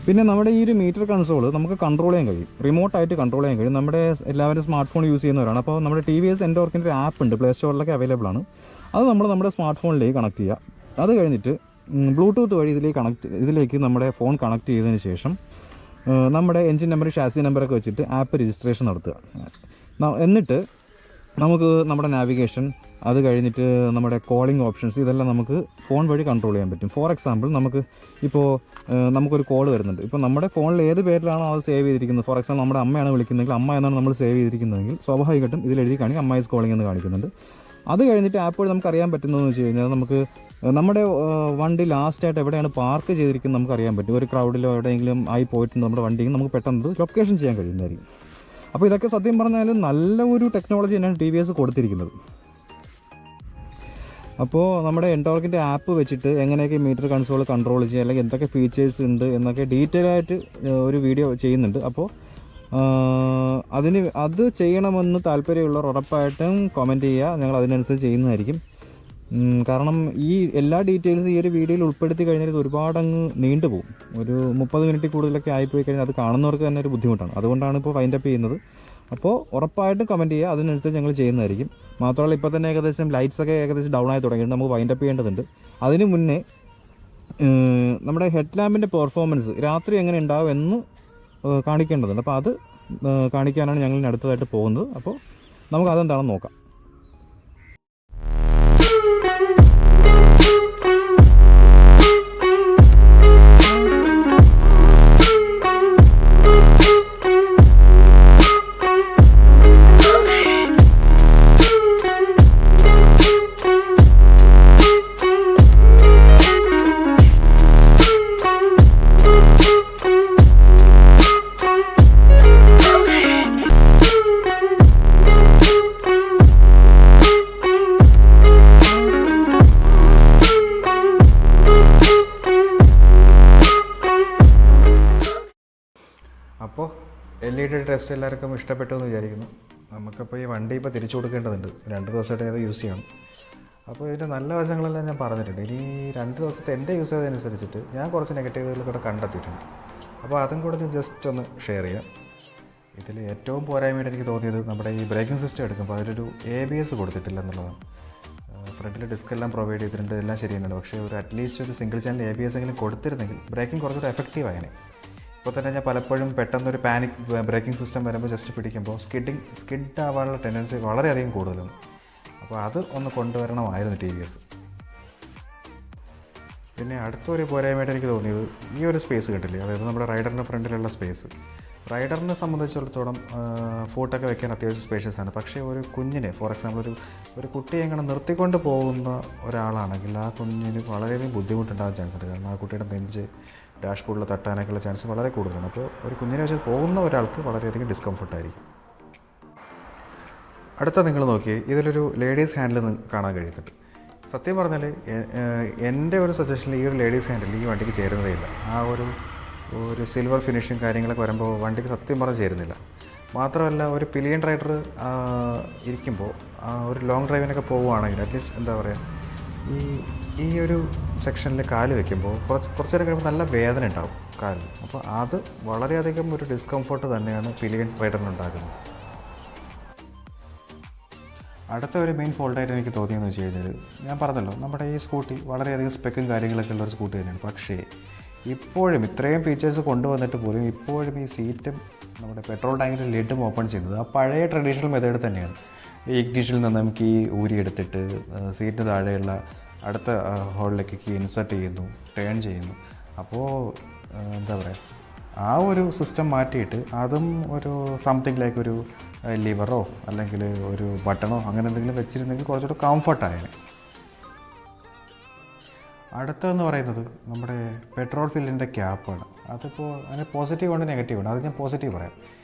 [SPEAKER 1] പിന്നെ നമ്മുടെ ഈ ഒരു മീറ്റർ കൺസോൾ നമുക്ക് കൺട്രോൾ ചെയ്യാൻ കഴിയും, റിമോട്ടായിട്ട് കൺട്രോൾ ചെയ്യാൻ കഴിയും. നമ്മുടെ എല്ലാവരും സ്മാർട്ട് ഫോൺ യൂസ് ചെയ്യുന്നവരാണ്. അപ്പോൾ നമ്മുടെ TVS എൻഡോർക്കിൻ്റെ ഒരു ആപ്പ് ഉണ്ട്, പ്ലേ സ്റ്റോറിലൊക്കെ അവൈലബിൾ ആണ്. അത് നമ്മൾ നമ്മുടെ സ്മാർട്ട് ഫോണിലേക്ക് കണക്ട് ചെയ്യുക. അത് കഴിഞ്ഞിട്ട് ബ്ലൂടൂത്ത് വഴി ഇതിലേക്ക് നമ്മുടെ ഫോൺ കണക്ട് ചെയ്തതിന് ശേഷം നമ്മുടെ എൻജിൻ നമ്പർ ഷാസി നമ്പറൊക്കെ വെച്ചിട്ട് ആപ്പ് രജിസ്ട്രേഷൻ നടത്തുക. എന്നിട്ട് നമുക്ക് നമ്മുടെ നാവിഗേഷൻ, അത് കഴിഞ്ഞിട്ട് നമ്മുടെ കോളിംഗ് ഓപ്ഷൻസ്, ഇതെല്ലാം നമുക്ക് ഫോൺ വഴി കൺട്രോൾ ചെയ്യാൻ പറ്റും. ഫോർ എക്സാമ്പിൾ നമുക്കൊരു കോൾ വരുന്നുണ്ട്. ഇപ്പോൾ നമ്മുടെ ഫോണിൽ ഏത് പേരിലാണോ അത് സേവ് ചെയ്തിരിക്കുന്നത്, ഫോർ എക്സാമ്പിൾ നമ്മുടെ അമ്മയാണ് വിളിക്കുന്നതെങ്കിൽ അമ്മ എന്നാണ് നമ്മൾ സേവ് ചെയ്തിരിക്കുന്നതെങ്കിൽ സ്വാഭാവികമായിട്ടും ഇതിലെഴുതി കാണിക്കും അമ്മ ഈസ് കോളിംഗ് എന്ന് കാണിക്കുന്നുണ്ട്. അത് കഴിഞ്ഞിട്ട് ആപ്പ് വഴി നമുക്ക് അറിയാൻ പറ്റുന്നതെന്ന് വെച്ച് കഴിഞ്ഞാൽ നമുക്ക് നമ്മുടെ വണ്ടി ലാസ്റ്റായിട്ട് എവിടെയാണ് പാർക്ക് ചെയ്തിരിക്കുന്നത് നമുക്ക് അറിയാൻ പറ്റും. ഒരു ക്രൗഡിലോ എവിടെയെങ്കിലും ആയി പോയിട്ടുണ്ട് നമ്മുടെ വണ്ടിയിൽ നമുക്ക് പെട്ടെന്ന് ലൊക്കേഷൻ ചെയ്യാൻ കഴിയുന്നതായിരിക്കും. അപ്പോൾ ഇതൊക്കെ സത്യം പറഞ്ഞാൽ നല്ല ഒരു ടെക്നോളജി തന്നെയാണ് TVS കൊടുത്തിരിക്കുന്നത്. അപ്പോൾ നമ്മുടെ എൻഡോർക്കിൻ്റെ ആപ്പ് വെച്ചിട്ട് എങ്ങനെയൊക്കെ മീറ്റർ കൺസോൾ കൺട്രോൾ ചെയ്യുക, അല്ലെങ്കിൽ എന്തൊക്കെ ഫീച്ചേഴ്സ് ഉണ്ട് എന്നൊക്കെ ഡീറ്റെയിൽ ആയിട്ട് ഒരു വീഡിയോ ചെയ്യുന്നുണ്ട്. അപ്പോൾ അത് ചെയ്യണമെന്ന് താല്പര്യമുള്ളവർ ഉറപ്പായിട്ടും കമൻറ്റ് ചെയ്യുക, ഞങ്ങൾ അതിനനുസരിച്ച് ചെയ്യുന്നതായിരിക്കും. കാരണം ഈ എല്ലാ ഡീറ്റെയിൽസും ഈ ഒരു വീഡിയോയിൽ ഉൾപ്പെടുത്തി കഴിഞ്ഞാൽ ഇത് ഒരുപാടങ്ങ് നീണ്ടുപോകും. ഒരു 30 മിനിറ്റ് കൂടുതലൊക്കെ ആയിപ്പോയി കഴിഞ്ഞാൽ അത് കാണുന്നവർക്ക് തന്നെ ഒരു ബുദ്ധിമുട്ടാണ്. അതുകൊണ്ടാണ് ഇപ്പോൾ വൈൻഡപ്പ് ചെയ്യുന്നത്. അപ്പോൾ ഉറപ്പായിട്ടും കമൻറ്റ് ചെയ്യുക, അതിനനുസരിച്ച് ഞങ്ങൾ ചെയ്യുന്നതായിരിക്കും. മാത്രമല്ല ഇപ്പോൾ തന്നെ ഏകദേശം ലൈറ്റ്സൊക്കെ ഏകദേശം ഡൗൺ ആയി തുടങ്ങിയിട്ടുണ്ട്, നമുക്ക് വൈൻഡപ്പ് ചെയ്യേണ്ടതുണ്ട്. അതിന് മുന്നേ നമ്മുടെ ഹെഡ് ലാമ്പിൻ്റെ പെർഫോമൻസ് രാത്രി എങ്ങനെ ഉണ്ടാവും എന്ന് കാണിക്കേണ്ടതുണ്ട്. അപ്പോൾ അത് കാണിക്കാനാണ് ഞങ്ങൾ അടുത്തതായിട്ട് പോകുന്നത്. അപ്പോൾ നമുക്ക് അതെന്താണെന്ന് നോക്കാം. അപ്പോൾ LED ടെസ്റ്റ് എല്ലാവർക്കും ഇഷ്ടപ്പെട്ടു എന്ന് വിചാരിക്കുന്നു. നമുക്കപ്പോൾ ഈ വണ്ടി ഇപ്പോൾ തിരിച്ചു കൊടുക്കേണ്ടതുണ്ട്. 2 ദിവസമായിട്ട് അത് യൂസ് ചെയ്യണം. അപ്പോൾ ഇതിൻ്റെ നല്ല വശങ്ങളെല്ലാം ഞാൻ പറഞ്ഞിട്ടുണ്ട്. ഇനി 2 ദിവസത്തെ എൻ്റെ യൂസ് ചെയ്തതനുസരിച്ചിട്ട് ഞാൻ കുറച്ച് നെഗറ്റീവുകൾ കൂടെ കണ്ടെത്തിയിട്ടുണ്ട്. അപ്പോൾ അതും കൂടെ ഞാൻ ജസ്റ്റ് ഒന്ന് ഷെയർ ചെയ്യാം. ഇതിൽ ഏറ്റവും പോരായ്മയായിട്ട് എനിക്ക് തോന്നിയത് നമ്മുടെ ഈ ബ്രേക്കിംഗ് സിസ്റ്റം എടുക്കുമ്പോൾ അതിലൊരു ABS കൊടുത്തിട്ടില്ല എന്നുള്ളതാണ്.
[SPEAKER 2] ഫ്രണ്ടിൽ ഡിസ്ക് എല്ലാം പ്രൊവൈഡ് ചെയ്തിട്ടുണ്ട്, എല്ലാം ശരിയുന്നുണ്ട്. പക്ഷേ ഒരു അറ്റ്ലീസ്റ്റ് ഒരു സിംഗിൾ ചാനൽ ABS എങ്കിലും കൊടുത്തിരുന്നെങ്കിൽ ബ്രേക്കിംഗ് കുറച്ചുകൂടെ എഫക്റ്റീവ് ആയനെ. ഇപ്പോൾ തന്നെ ഞാൻ പലപ്പോഴും പെട്ടെന്നൊരു പാനിക് ബ്രേക്കിംഗ് സിസ്റ്റം വരുമ്പോൾ ജസ്റ്റ് പിടിക്കുമ്പോൾ സ്കിഡ് ആവാനുള്ള ടെൻഡൻസി വളരെയധികം കൂടുതലാണ്. അപ്പോൾ അത് ഒന്ന് കൊണ്ടുവരണമായിരുന്നു TVS. പിന്നെ അടുത്തൊരു പോരായ്മയായിട്ട് എനിക്ക് തോന്നിയത് ഈ ഒരു സ്പേസ് കിട്ടില്ലേ, അതായത് നമ്മുടെ റൈഡറിൻ്റെ ഫ്രണ്ടിലുള്ള സ്പേസ്. റൈഡറിനെ സംബന്ധിച്ചിടത്തോളം ഫൂട്ടൊക്കെ വെക്കാൻ അത്യാവശ്യം സ്പേഷ്യസ് ആണ്. പക്ഷേ ഒരു കുഞ്ഞിനെ, ഫോർ എക്സാമ്പിൾ ഒരു കുട്ടിയെ എങ്ങനെ നിർത്തിക്കൊണ്ട് പോകുന്ന ഒരാളാണെങ്കിൽ ആ കുഞ്ഞിന് വളരെയധികം ബുദ്ധിമുട്ടുണ്ടാകാൻ ചാൻസ് ഉണ്ട്. കാരണം ആ കുട്ടിയുടെ നെഞ്ച് ഡാഷ്ബോർഡിൽ തട്ടാനൊക്കെയുള്ള ചാൻസ് വളരെ കൂടുതലാണ്. അപ്പോൾ ഒരു കുഞ്ഞിനെ വെച്ച് പോകുന്ന ഒരാൾക്ക് വളരെയധികം ഡിസ്കംഫർട്ടായിരിക്കും. അടുത്ത നിങ്ങൾ നോക്കി ഇതിലൊരു ലേഡീസ് ഹാൻഡിൽ കാണാൻ കഴിയുന്നുണ്ട്. സത്യം പറഞ്ഞാൽ എൻ്റെ ഒരു സജഷനിൽ ഈ ഒരു ലേഡീസ് ഹാൻഡിൽ ഈ വണ്ടിക്ക് ചേരുന്നതേ ഇല്ല. ആ ഒരു സിൽവർ ഫിനിഷിങ് കാര്യങ്ങളൊക്കെ വരുമ്പോൾ വണ്ടിക്ക് സത്യം പറഞ്ഞ് ചേരുന്നില്ല. മാത്രമല്ല ഒരു പിലിയൻ റൈഡർ ഇരിക്കുമ്പോൾ ഒരു ലോങ് ഡ്രൈവിനൊക്കെ പോവുകയാണെങ്കിൽ അറ്റ്ലീസ്റ്റ് എന്താ പറയുക, ഈ ഒരു സെക്ഷനിൽ കാല് വെക്കുമ്പോൾ കുറച്ച് നേരം കഴിയുമ്പോൾ നല്ല വേദന ഉണ്ടാവും കാലിൽ. അപ്പോൾ അത് വളരെയധികം ഒരു ഡിസ്കംഫർട്ട് തന്നെയാണ് പിലിയൻ റൈഡറിനുണ്ടാകുന്നത്. അടുത്ത ഒരു മെയിൻ ഫോൾട്ടായിട്ട് എനിക്ക് തോന്നിയെന്ന് വെച്ച് കഴിഞ്ഞാൽ, ഞാൻ പറഞ്ഞല്ലോ നമ്മുടെ ഈ സ്കൂട്ടി വളരെയധികം സ്പെക്കും കാര്യങ്ങളൊക്കെ ഉള്ള ഒരു സ്കൂട്ടി തന്നെയാണ്. പക്ഷേ ഇപ്പോഴും ഇത്രയും ഫീച്ചേഴ്സ് കൊണ്ടുവന്നിട്ട് പോലും ഇപ്പോഴും ഈ സീറ്റും നമ്മുടെ പെട്രോൾ ടാങ്കിൻ്റെ ലിഡും ഓപ്പൺ ചെയ്യുന്നത് ആ പഴയ ട്രഡീഷണൽ മെത്തേഡ് തന്നെയാണ്. ഈ ഇഗ്നിഷനിൽ നിന്ന് കീ ഊരിയെടുത്തിട്ട് സീറ്റിന് താഴെയുള്ള അടുത്ത ഹോളിലേക്ക് കീ ഇൻസർട്ട് ചെയ്യുന്നു, ടേൺ ചെയ്യുന്നു. അപ്പോൾ എന്താ പറയുക, ആ ഒരു സിസ്റ്റം മാറ്റിയിട്ട് അതും ഒരു സംതിങ് ലൈക്ക് ഒരു ലിവറോ അല്ലെങ്കിൽ ഒരു ബട്ടണോ അങ്ങനെ എന്തെങ്കിലും വെച്ചിരുന്നെങ്കിൽ കുറച്ചുകൂടെ കംഫർട്ടായാണ്. അടുത്തതെന്ന് പറയുന്നത് നമ്മുടെ പെട്രോൾ ഫില്ലിൻ്റെ ക്യാപ്പാണ്. അതിപ്പോൾ അതിന് പോസിറ്റീവ് ഉണ്ട്, നെഗറ്റീവ് ഉണ്ട്. അത് ഞാൻ പോസിറ്റീവ് പറയാം.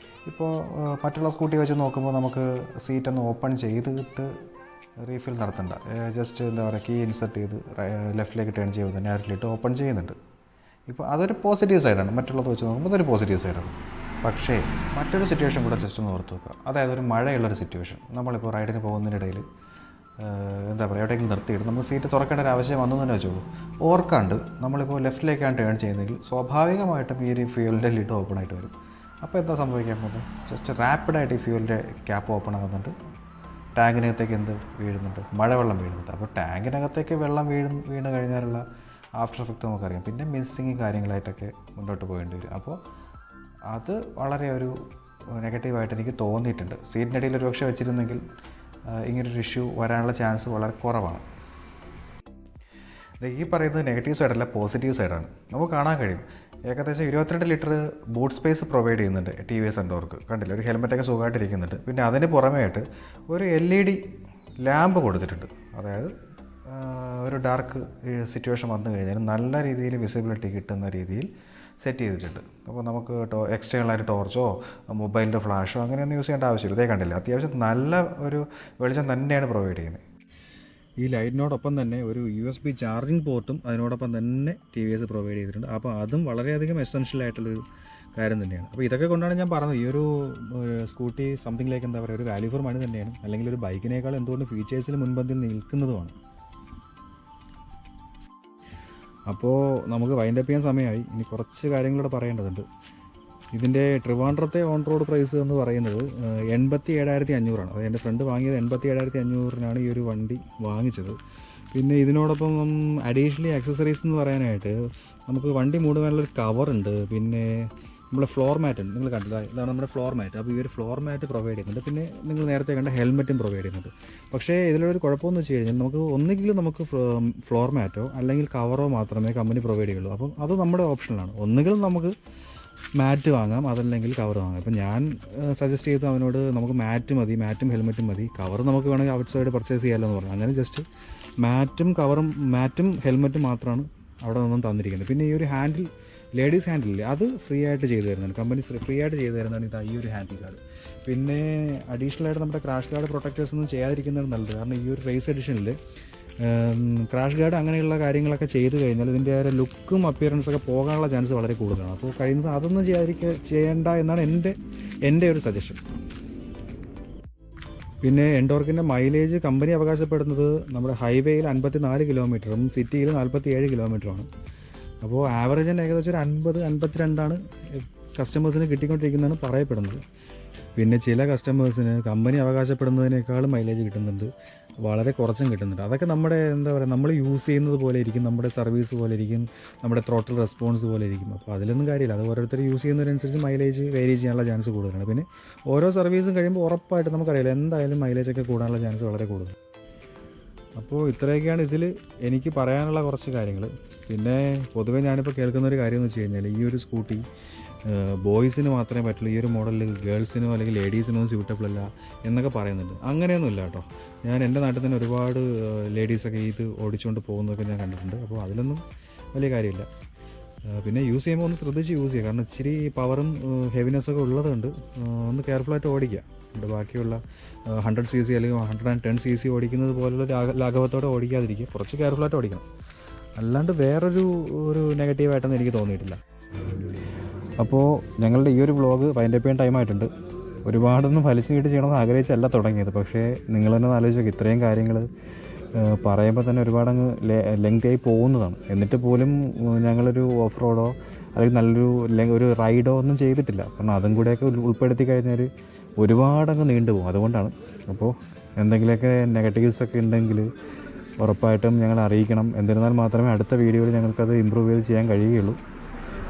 [SPEAKER 2] ഇപ്പോൾ മറ്റുള്ള സ്കൂട്ടി വെച്ച് നോക്കുമ്പോൾ നമുക്ക് സീറ്റൊന്ന് ഓപ്പൺ ചെയ്തിട്ട് റീഫിൽ നടത്തണ്ട. ജസ്റ്റ് എന്താ പറയുക, കീ ഇൻസർട്ട് ചെയ്ത് ലെഫ്റ്റിലേക്ക് ടേൺ ചെയ്യുമ്പോൾ തന്നെ ആരിലിട്ട് ഓപ്പൺ ചെയ്യുന്നുണ്ട്. ഇപ്പോൾ അതൊരു പോസിറ്റീവ് സൈഡാണ്. മറ്റുള്ളത് വെച്ച് നോക്കുമ്പോൾ അതൊരു പോസിറ്റീവ് സൈഡാണ്. പക്ഷേ മറ്റൊരു സിറ്റുവേഷൻ കൂടെ ജസ്റ്റ് ഒന്ന് ഓർത്ത് വെക്കുക. അതായത് ഒരു മഴയുള്ളൊരു സിറ്റുവേഷൻ, നമ്മളിപ്പോൾ റൈഡിന് പോകുന്നതിനിടയിൽ എന്താ പറയുക, എവിടെയെങ്കിലും നിർത്തിയിട്ട് നമ്മൾ സീറ്റ് തുറക്കേണ്ട ഒരു ആവശ്യം വന്നു തന്നെ വെച്ചോളൂ. ഓർക്കാണ്ട് നമ്മളിപ്പോൾ ലെഫ്റ്റിലേക്കാണ് ടേൺ ചെയ്യുന്നതെങ്കിൽ സ്വാഭാവികമായിട്ടും ഈ ഒരു ഫ്യൂവലിൻ്റെ ലിഡ് ഓപ്പൺ ആയിട്ട് വരും. അപ്പോൾ എന്താ സംഭവിക്കാൻ പോകുന്നത്, ജസ്റ്റ് റാപ്പിഡായിട്ട് ഈ ഫ്യൂവലിൻ്റെ ക്യാപ്പ് ഓപ്പൺ ആകുന്നുണ്ട്, ടാങ്കിനകത്തേക്ക് വീഴുന്നുണ്ട്, മഴവെള്ളം വീഴുന്നുണ്ട്. അപ്പോൾ ടാങ്കിനകത്തേക്ക് വെള്ളം വീണ് കഴിഞ്ഞാലുള്ള ആഫ്റ്റർ എഫക്റ്റ് നമുക്കറിയാം. പിന്നെ മിസ്സിങ് കാര്യങ്ങളായിട്ടൊക്കെ മുന്നോട്ട് പോകേണ്ടി വരും. അപ്പോൾ അത് വളരെ ഒരു നെഗറ്റീവായിട്ട് എനിക്ക് തോന്നിയിട്ടുണ്ട്. സീറ്റിനിടയിൽ ഒരു പക്ഷേ വെച്ചിരുന്നെങ്കിൽ ഇങ്ങനൊരു ഇഷ്യൂ വരാനുള്ള ചാൻസ് വളരെ കുറവാണ്. ഈ പറയുന്നത് നെഗറ്റീവ് സൈഡല്ല, പോസിറ്റീവ് സൈഡാണ്. നമുക്ക് കാണാൻ കഴിയും ഏകദേശം 22 ലിറ്റർ ബൂട്ട് സ്പേസ് പ്രൊവൈഡ് ചെയ്യുന്നുണ്ട് TVS എൻഡോർക്ക്. കണ്ടില്ല, ഒരു ഹെൽമെറ്റൊക്കെ സുഖമായിട്ടിരിക്കുന്നുണ്ട്. പിന്നെ അതിന് പുറമേയായിട്ട് ഒരു LED ലാമ്പ് കൊടുത്തിട്ടുണ്ട്. അതായത് ഒരു ഡാർക്ക് സിറ്റുവേഷൻ വന്നു കഴിഞ്ഞാൽ നല്ല രീതിയിൽ വിസിബിലിറ്റി കിട്ടുന്ന രീതിയിൽ സെറ്റ് ചെയ്തിട്ടുണ്ട്. അപ്പോൾ നമുക്ക് എക്സ്റ്റേണലായിട്ട് ടോർച്ചോ മൊബൈലിൻ്റെ ഫ്ലാഷോ അങ്ങനെയൊന്നും യൂസ് ചെയ്യേണ്ട ആവശ്യമില്ല. ഇതേ കണ്ടില്ല, അത്യാവശ്യം നല്ല ഒരു വെളിച്ചം തന്നെയാണ് പ്രൊവൈഡ് ചെയ്യുന്നത്. ഈ ലൈറ്റിനോടൊപ്പം തന്നെ ഒരു USB ചാർജിങ് പോർട്ടും അതിനോടൊപ്പം തന്നെ TVS പ്രൊവൈഡ് ചെയ്തിട്ടുണ്ട്. അപ്പോൾ അതും വളരെയധികം എസെൻഷ്യലായിട്ടുള്ളൊരു കാര്യം തന്നെയാണ്. അപ്പോൾ ഇതൊക്കെ കൊണ്ടാണ് ഞാൻ പറഞ്ഞത് ഈ ഒരു സ്കൂട്ടി സംതിങ് ലൈക്ക് എന്താ പറയുക, ഒരു വാല്യൂ ഫോർ മണി തന്നെയാണ്. അല്ലെങ്കിൽ ഒരു ബൈക്കിനേക്കാൾ എന്തുകൊണ്ട് ഫീച്ചേഴ്സിൽ മുൻപന്തിൽ നിൽക്കുന്നതുമാണ്. അപ്പോൾ നമുക്ക് വൈൻഡപ്പ് ചെയ്യാൻ സമയമായി. ഇനി കുറച്ച് കാര്യങ്ങളൂടെ പറയേണ്ടതുണ്ട്. ഇതിൻ്റെ ട്രിവാൻഡ്രത്തെ ഓൺ റോഡ് പ്രൈസ് എന്ന് പറയുന്നത് 87,500 അത് എൻ്റെ ഫ്രണ്ട് വാങ്ങിയത് 87,500 ഈ ഒരു വണ്ടി വാങ്ങിച്ചത്. പിന്നെ ഇതിനോടൊപ്പം അഡീഷണലി ആക്സസറീസ് എന്ന് പറയാനായിട്ട് നമുക്ക് വണ്ടി മൂടുവാനുള്ളൊരു കവറുണ്ട്. പിന്നെ നമ്മുടെ ഫ്ലോർ മാറ്റ് ഉണ്ട്, നിങ്ങൾ കണ്ടില്ല, ഇതാണ് നമ്മുടെ ഫ്ലോർ മാറ്റ്. അപ്പോൾ ഈ ഒരു ഫ്ലോർ മാറ്റ് പ്രൊവൈഡ് ചെയ്യുന്നുണ്ട്. പിന്നെ നിങ്ങൾ നേരത്തെ കണ്ട ഹെൽമെറ്റും പ്രൊവൈഡ് ചെയ്യുന്നുണ്ട്. പക്ഷേ ഇതിലൊരു കുഴപ്പമെന്ന് വെച്ച് കഴിഞ്ഞാൽ നമുക്ക് ഒന്നുകിലും നമുക്ക് ഫ്ലോർ മാറ്റോ അല്ലെങ്കിൽ കവറോ മാത്രമേ കമ്പനി പ്രൊവൈഡ് ചെയ്യുള്ളൂ. അപ്പം അത് നമ്മുടെ ഓപ്ഷനിലാണ്. ഒന്നുകിലും നമുക്ക് മാറ്റ് വാങ്ങാം, അതല്ലെങ്കിൽ കവർ വാങ്ങാം. അപ്പം ഞാൻ സജസ്റ്റ് ചെയ്തു അവനോട് നമുക്ക് മാറ്റ് മതി, മാറ്റും ഹെൽമെറ്റും മതി, കവർ നമുക്ക് വേണമെങ്കിൽ ഔട്ട് സൈഡ് പർച്ചേസ് ചെയ്യാമല്ലോ എന്ന് പറഞ്ഞു. അങ്ങനെ ജസ്റ്റ് മാറ്റും ഹെൽമെറ്റും മാത്രമാണ് അവിടെ നിന്നും തന്നിരിക്കുന്നത്. പിന്നെ ഈ ഒരു ഹാൻഡിൽ, ലേഡീസ് ഹാൻഡിലില്ലേ, അത് ഫ്രീ ആയിട്ട് ചെയ്തു തരുന്നതാണ്. കമ്പനി ഫ്രീ ആയിട്ട് ചെയ്തു തരുന്നതാണ് ഇത് ഈ ഒരു ഹാൻഡിൽ ഗാർഡ്. പിന്നെ അഡീഷണലായിട്ട് നമ്മുടെ ക്രാഷ് ഗാർഡ് പ്രൊട്ടക്റ്റേഴ്സ് ഒന്നും ചെയ്യാതിരിക്കുന്നതാണ് നല്ലത്. കാരണം ഈ ഒരു റേസ് എഡിഷനിൽ ക്രാഷ് ഗാർഡ് അങ്ങനെയുള്ള കാര്യങ്ങളൊക്കെ ചെയ്ത് കഴിഞ്ഞാൽ ഇതിൻ്റെ ഒരു ലുക്കും അപ്പിയറൻസൊക്കെ പോകാനുള്ള ചാൻസ് വളരെ കൂടുതലാണ്. അപ്പോൾ കഴിയുന്നത് അതൊന്നും ചെയ്യേണ്ട എന്നാണ് എൻ്റെ ഒരു സജഷൻ. പിന്നെ എൻഡോർക്കിൻ്റെ മൈലേജ് കമ്പനി അവകാശപ്പെടുന്നത് നമ്മുടെ ഹൈവേയിൽ 54 കിലോമീറ്ററും സിറ്റിയിൽ 47 കിലോമീറ്ററുമാണ്. അപ്പോൾ ആവറേജ് തന്നെ ഏകദേശം ഒരു 50-52 കസ്റ്റമേഴ്സിന് കിട്ടിക്കൊണ്ടിരിക്കുന്നതാണ് പറയപ്പെടുന്നത്. പിന്നെ ചില കസ്റ്റമേഴ്സിന് കമ്പനി അവകാശപ്പെടുന്നതിനേക്കാളും മൈലേജ് കിട്ടുന്നുണ്ട്. വളരെ കുറച്ചും കിട്ടുന്നുണ്ട്. അതൊക്കെ നമ്മുടെ എന്താ പറയുക, നമ്മൾ യൂസ് ചെയ്യുന്നത് പോലെ ഇരിക്കും, നമ്മുടെ സർവീസ് പോലെ ഇരിക്കും, നമ്മുടെ ത്രോട്ടിൽ റെസ്പോൺസ് പോലെ ഇരിക്കും. അപ്പോൾ അതിലൊന്നും കാര്യമില്ല. അത് ഓരോരുത്തർ യൂസ് ചെയ്യുന്നതിനനുസരിച്ച് മൈലേജ് വേരി ചെയ്യാനുള്ള ചാൻസ് കൂടുതലാണ്. പിന്നെ ഓരോ സർവീസും കഴിയുമ്പോൾ ഉറപ്പായിട്ട് നമുക്കറിയില്ല എന്തായാലും മൈലേജൊക്കെ കൂടാനുള്ള ചാൻസ് വളരെ കൂടുതൽ. അപ്പോൾ ഇത്രയൊക്കെയാണ് ഇതിൽ എനിക്ക് പറയാനുള്ള കുറച്ച് കാര്യങ്ങൾ. പിന്നെ പൊതുവേ ഞാനിപ്പോൾ കേൾക്കുന്നൊരു കാര്യം എന്ന് വെച്ച് കഴിഞ്ഞാൽ ഈ ഒരു സ്കൂട്ടി ബോയ്സിന് മാത്രമേ പറ്റുള്ളൂ, ഈ ഒരു മോഡലിൽ ഗേൾസിനോ അല്ലെങ്കിൽ ലേഡീസിനോ സ്യൂട്ടബിൾ അല്ല എന്നൊക്കെ പറയുന്നുണ്ട്. അങ്ങനെയൊന്നുമില്ല കേട്ടോ. ഞാൻ എൻ്റെ നാട്ടിൽ തന്നെ ഒരുപാട് ലേഡീസൊക്കെ ഇത് ഓടിച്ചുകൊണ്ട് പോകുന്നതൊക്കെ ഞാൻ കണ്ടിട്ടുണ്ട്. അപ്പോൾ അതിലൊന്നും വലിയ കാര്യമില്ല. പിന്നെ യൂസ് ചെയ്യുമ്പോൾ ഒന്ന് ശ്രദ്ധിച്ച് യൂസ് ചെയ്യുക. കാരണം ഇച്ചിരി പവറും ഹെവിനെസ്സൊക്കെ ഉള്ളതുകൊണ്ട് ഒന്ന് കെയർഫുള്ളായിട്ട് ഓടിക്കുക. നമ്മുടെ ബാക്കിയുള്ള 100 cc അല്ലെങ്കിൽ 110 cc ഓടിക്കുന്നത് പോലുള്ള ലാഘവത്തോടെ ഓടിക്കാതിരിക്കുക. കുറച്ച് കെയർഫുള്ളായിട്ട് ഓടിക്കണം. അല്ലാണ്ട് വേറൊരു നെഗറ്റീവായിട്ടൊന്നും എനിക്ക് തോന്നിയിട്ടില്ല. അപ്പോൾ ഞങ്ങളുടെ ഈ ഒരു വ്ളോഗ് വൈൻഡപ്പ് ചെയ്യാൻ ടൈമായിട്ടുണ്ട്. ഒരുപാടൊന്നും വലിച്ചു നീട്ടി ചെയ്യണമെന്ന് ആഗ്രഹിച്ചല്ല തുടങ്ങിയത്. പക്ഷേ നിങ്ങൾ തന്നെ ആലോചിച്ച് ഇത്രയും കാര്യങ്ങൾ പറയുമ്പോൾ തന്നെ ഒരുപാടങ്ങ് ലെങ്തി ആയി പോകുന്നതാണ്. എന്നിട്ട് പോലും ഞങ്ങളൊരു ഓഫ് റോഡോ അല്ലെങ്കിൽ നല്ലൊരു റൈഡോ ഒന്നും ചെയ്തിട്ടില്ല. കാരണം അതും കൂടെയൊക്കെ ഉൾപ്പെടുത്തി കഴിഞ്ഞാൽ ഒരുപാടങ്ങ് നീണ്ടുപോകും. അതുകൊണ്ടാണ്. അപ്പോൾ എന്തെങ്കിലുമൊക്കെ നെഗറ്റീവ്സൊക്കെ ഉണ്ടെങ്കിൽ ഉറപ്പായിട്ടും ഞങ്ങൾ അറിയിക്കണം. എന്നിരുന്നാൽ മാത്രമേ അടുത്ത വീഡിയോയിൽ ഞങ്ങൾക്കത് ഇമ്പ്രൂവ് ചെയ്ത് ചെയ്യാൻ കഴിയുകയുള്ളൂ.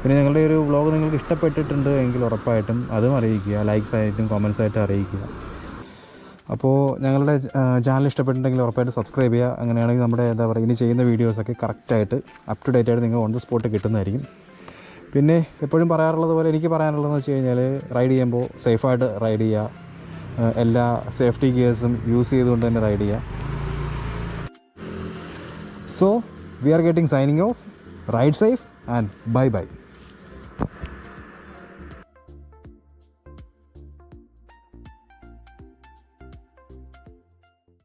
[SPEAKER 2] പിന്നെ ഞങ്ങളുടെ ഒരു വ്ളോഗ് നിങ്ങൾക്ക് ഇഷ്ടപ്പെട്ടിട്ടുണ്ട് എങ്കിൽ ഉറപ്പായിട്ടും അതും അറിയിക്കുക. ലൈക്സ് ആയിട്ടും കമൻസ് ആയിട്ടും അറിയിക്കുക. അപ്പോൾ ഞങ്ങളുടെ ചാനൽ ഇഷ്ടപ്പെട്ടിട്ടുണ്ടെങ്കിൽ ഉറപ്പായിട്ട് സബ്സ്ക്രൈബ് ചെയ്യുക. അങ്ങനെയാണെങ്കിൽ നമ്മുടെ എന്താ പറയുക ഇനി ചെയ്യുന്ന വീഡിയോസൊക്കെ കറക്റ്റായിട്ട് അപ് ടു ഡേറ്റ് ആയിട്ട് നിങ്ങൾ ഓൺ ദ സ്പോട്ട് കിട്ടുന്നതായിരിക്കും. പിന്നെ എപ്പോഴും പറയാറുള്ളത് പോലെ എനിക്ക് പറയാനുള്ളതെന്ന് വെച്ച് കഴിഞ്ഞാൽ റൈഡ് ചെയ്യുമ്പോൾ സേഫായിട്ട് റൈഡ് ചെയ്യുക. എല്ലാ സേഫ്റ്റി ഗിയേഴ്സും യൂസ് ചെയ്തുകൊണ്ട് തന്നെ റൈഡ് ചെയ്യുക. So we are getting signing off. Ride safe and bye bye.